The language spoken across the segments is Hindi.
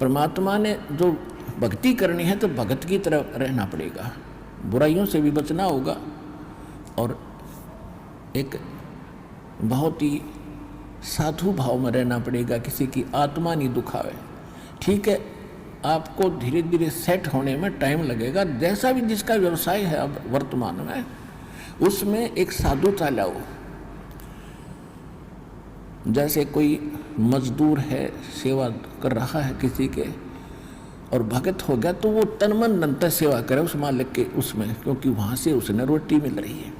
परमात्मा ने जो भक्ति करनी है तो भगत की तरह रहना पड़ेगा, बुराइयों से भी बचना होगा और एक बहुत ही साधु भाव में रहना पड़ेगा, किसी की आत्मा नहीं दुखावे। ठीक है, आपको धीरे धीरे सेट होने में टाइम लगेगा, जैसा भी जिसका व्यवसाय है अब वर्तमान में उसमें एक साधुता लाओ। जैसे कोई मजदूर है, सेवा कर रहा है किसी के और भगत हो गया तो वो तन मन धन से सेवा करे उस मालिक के उसमें, क्योंकि वहाँ से उसने रोटी मिल रही है।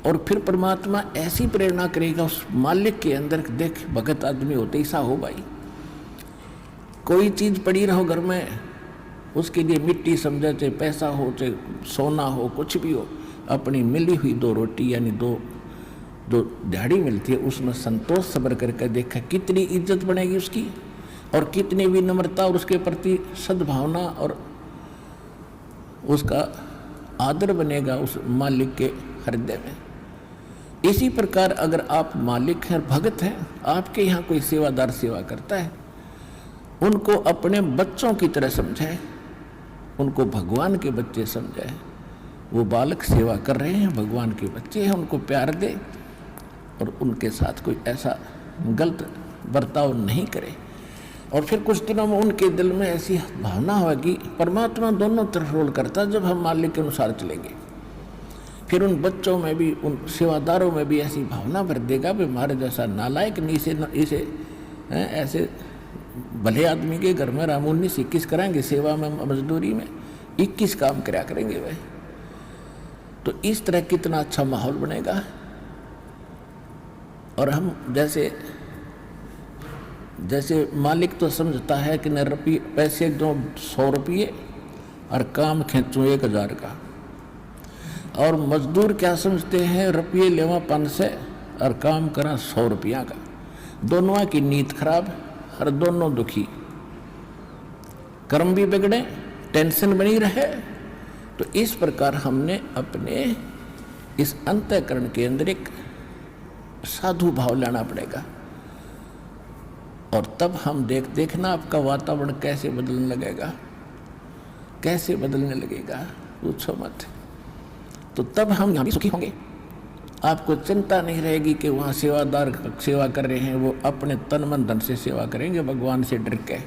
और फिर परमात्मा ऐसी प्रेरणा करेगा उस मालिक के अंदर, देख भगत आदमी होते ऐसा हो भाई, कोई चीज़ पड़ी रहो घर में उसके लिए मिट्टी समझे, चाहे पैसा हो चाहे सोना हो कुछ भी हो, अपनी मिली हुई 2 रोटी यानी दो दिहाड़ी मिलती है उसमें संतोष सब्र करके देखा कितनी इज्जत बनेगी उसकी और कितनी विनम्रता और उसके प्रति सद्भावना और उसका आदर बनेगा उस मालिक के हृदय में। इसी प्रकार अगर आप मालिक हैं, भगत हैं, आपके यहाँ कोई सेवादार सेवा करता है, उनको अपने बच्चों की तरह समझाए, उनको भगवान के बच्चे समझाए। वो बालक सेवा कर रहे हैं, भगवान के बच्चे हैं, उनको प्यार दे और उनके साथ कोई ऐसा गलत बर्ताव नहीं करे। और फिर कुछ दिनों में उनके दिल में ऐसी भावना होगी, परमात्मा दोनों तरफ रोल करता है, जब हम मालिक के अनुसार चलेंगे फिर उन बच्चों में भी, उन सेवादारों में भी ऐसी भावना भर देगा भी हमारे जैसा नालायक नहीं, इसे ऐसे भले आदमी के घर में रामून 21 कराएंगे सेवा में, मजदूरी में 21 काम कराया करेंगे वह। तो इस तरह कितना अच्छा माहौल बनेगा। और हम जैसे मालिक तो समझता है कि न पैसे दो 100 रुपये और काम खींचूँ 1000 का, और मजदूर क्या समझते हैं, रुपये लेवा 500 और काम करा 100 रुपया का। दोनों की नीयत खराब और दोनों दुखी, कर्म भी बिगड़े, टेंशन बनी रहे। तो इस प्रकार हमने अपने इस अंतःकरण के अंदर एक साधु भाव लाना पड़ेगा और तब हम देखना आपका वातावरण कैसे बदलने लगेगा, कैसे बदलने लगेगा, पूछो मत। तो तब हम यहाँ भी सुखी होंगे, आपको चिंता नहीं रहेगी कि वहाँ सेवादार सेवा कर रहे हैं वो अपने तन मन धन से सेवा करेंगे भगवान से डर के,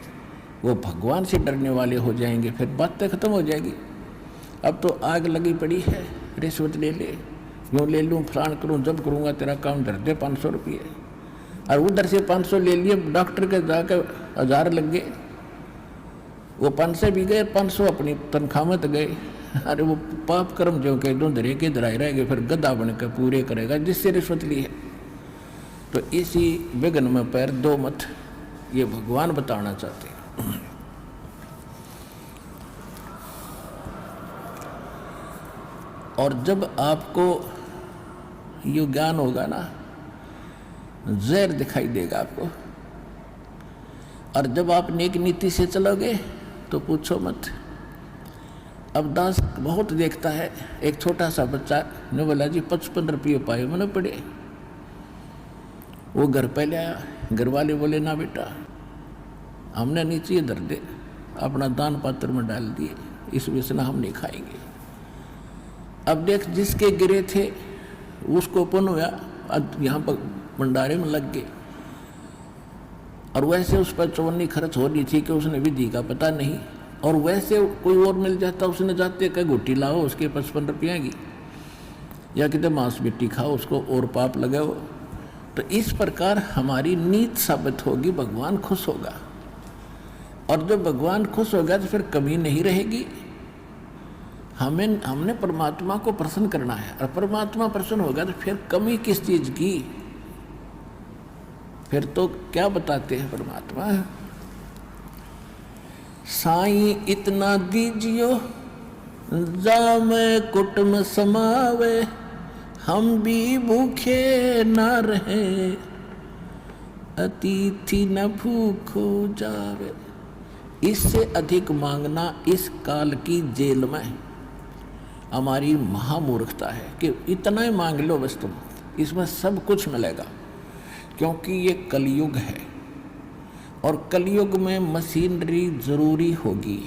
वो भगवान से डरने वाले हो जाएंगे, फिर बातें खत्म हो जाएगी। अब तो आग लगी पड़ी है, रिश्वत ले ले, यूँ ले लूँ, फलान करूँ, जब करूँगा तेरा काम धर दे 500 रुपये, और उधर से 500 ले लिए, डॉक्टर के जाकर 1000 लग गए, वो 500 भी गए, 500 अपनी तनख्वाह में तो गए। अरे वो पाप कर्म जो कह दो धरे के धराए रहेंगे, फिर गधा बन कर पूरे करेगा जिससे रिश्वत ली है। तो इसी विघ्न में पैर दो मत, ये भगवान बताना चाहते हैं। और जब आपको ये ज्ञान होगा ना, जहर दिखाई देगा आपको, और जब आप नेक नीति से चलोगे तो पूछो मत। अब दास बहुत देखता है, एक छोटा सा बच्चा ने बोला जी 55 रुपये पाए मैंने पड़े, वो घर पे ले आया, घर वाले बोले ना बेटा हमने नीचे धर दे, अपना दान पात्र में डाल दिए, इस वजह हम नहीं खाएंगे। अब देख जिसके गिरे थे उसको पुन हुआ, अब यहाँ पर भंडारे में लग गए, और वैसे उस पर चौवन्नी खर्च हो रही थी कि उसने विधि का पता नहीं, और वैसे कोई और मिल जाता उसने जाते कह घुट्टी लाओ उसके 55 रुपया की, या कितने मांस मिट्टी खाओ उसको और पाप लगाओ। तो इस प्रकार हमारी नीत साबित होगी, भगवान खुश होगा, और जब भगवान खुश होगा तो फिर कमी नहीं रहेगी। हमने परमात्मा को प्रसन्न करना है, और परमात्मा प्रसन्न होगा तो फिर कमी किस चीज की, फिर तो क्या बताते हैं परमात्मा, साईं इतना दीजियो जामे कुटुम समावे, हम भी भूखे ना रहे अतिथि न भूखो जावे। इससे अधिक मांगना इस काल की जेल में हमारी महामूर्खता है कि इतना ही मांग लो बस तुम, इसमें सब कुछ मिलेगा, क्योंकि ये कलयुग है और कलयुग में मशीनरी जरूरी होगी,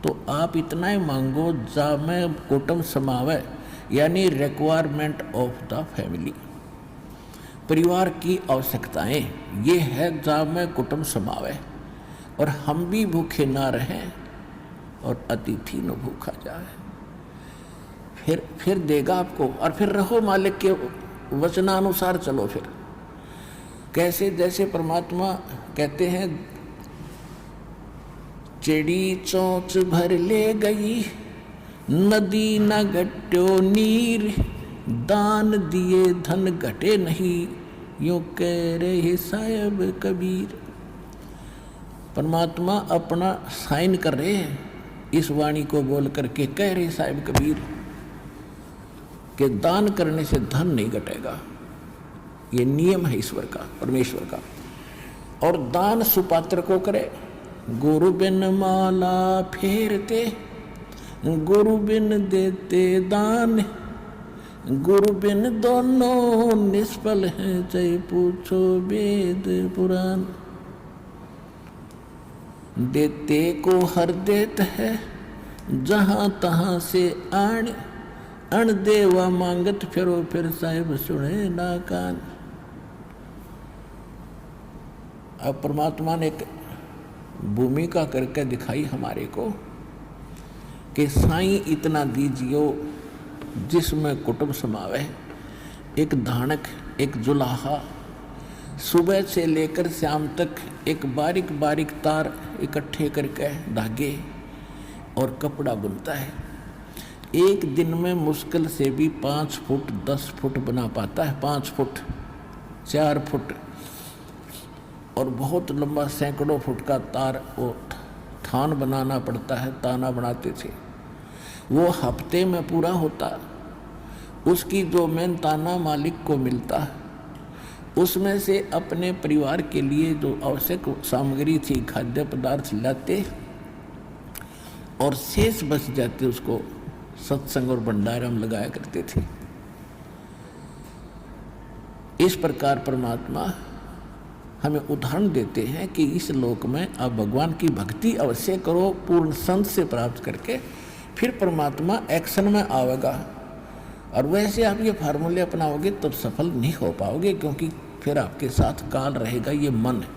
तो आप इतना ही मांगो जा में कुटुंब समावे, यानी रिक्वायरमेंट ऑफ द फैमिली, परिवार की आवश्यकताएं ये है जा में कुटुंब समावे, और हम भी भूखे ना रहें और अतिथि न भूखा जाए। फिर देगा आपको, और फिर रहो मालिक के वचनानुसार चलो। फिर कैसे, जैसे परमात्मा कहते हैं, चिड़ी चोंच भर ले गई नदी न घट्यो नीर, दान दिए धन घटे नहीं, यूं कह रहे साहिब कबीर। परमात्मा अपना साइन कर रहे हैं इस वाणी को बोल करके, कह रहे साहिब कबीर कि दान करने से धन नहीं घटेगा, ये नियम है ईश्वर का, परमेश्वर का। और दान सुपात्र को करे, गुरु बिन माला फेरते, गुरु बिन देते दान, गुरु बिन दोनों निष्फल हैं, चाहे पूछो वेद पुराण। देते को हर देत है, जहां तहां से आण, अण देवा मांगत फिरो, फिर साहिब सुने ना कान। अब परमात्मा ने एक भूमिका करके दिखाई हमारे को कि साईं इतना दीजियो जिसमें कुटुंब समावे, एक धानक, एक जुलाहा, सुबह से लेकर शाम तक एक बारीक बारीक तार इकट्ठे करके धागे और कपड़ा बुनता है। एक दिन में मुश्किल से भी 5 फुट 10 फुट बना पाता है, 5 फुट 4 फुट, और बहुत लंबा सैकड़ों फुट का तार वो थान बनाना पड़ता है, ताना बनाते थे। वो हफ्ते में पूरा होता। उसकी जो मेहनताना मालिक को मिलता, उसमें से अपने परिवार के लिए जो आवश्यक सामग्री थी, खाद्य पदार्थ लाते, और शेष बच जाते उसको सत्संग और भंडारा में लगाया करते थे। इस प्रकार परमात्मा हमें उदाहरण देते हैं कि इस लोक में आप भगवान की भक्ति अवश्य करो, पूर्ण संत से प्राप्त करके, फिर परमात्मा एक्शन में आवेगा। और वैसे आप ये फार्मूले अपनाओगे तब सफल नहीं हो पाओगे, क्योंकि फिर आपके साथ काल रहेगा, ये मन है,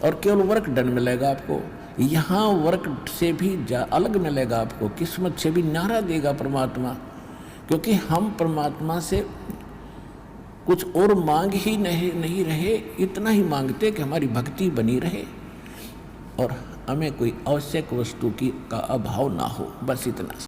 और केवल वर्क डन मिलेगा आपको। यहाँ वर्क से भी अलग मिलेगा आपको, किस्मत से भी न्यारा देगा परमात्मा, क्योंकि हम परमात्मा से कुछ और मांग ही नहीं रहे, इतना ही मांगते कि हमारी भक्ति बनी रहे और हमें कोई आवश्यक वस्तु का अभाव ना हो, बस इतना।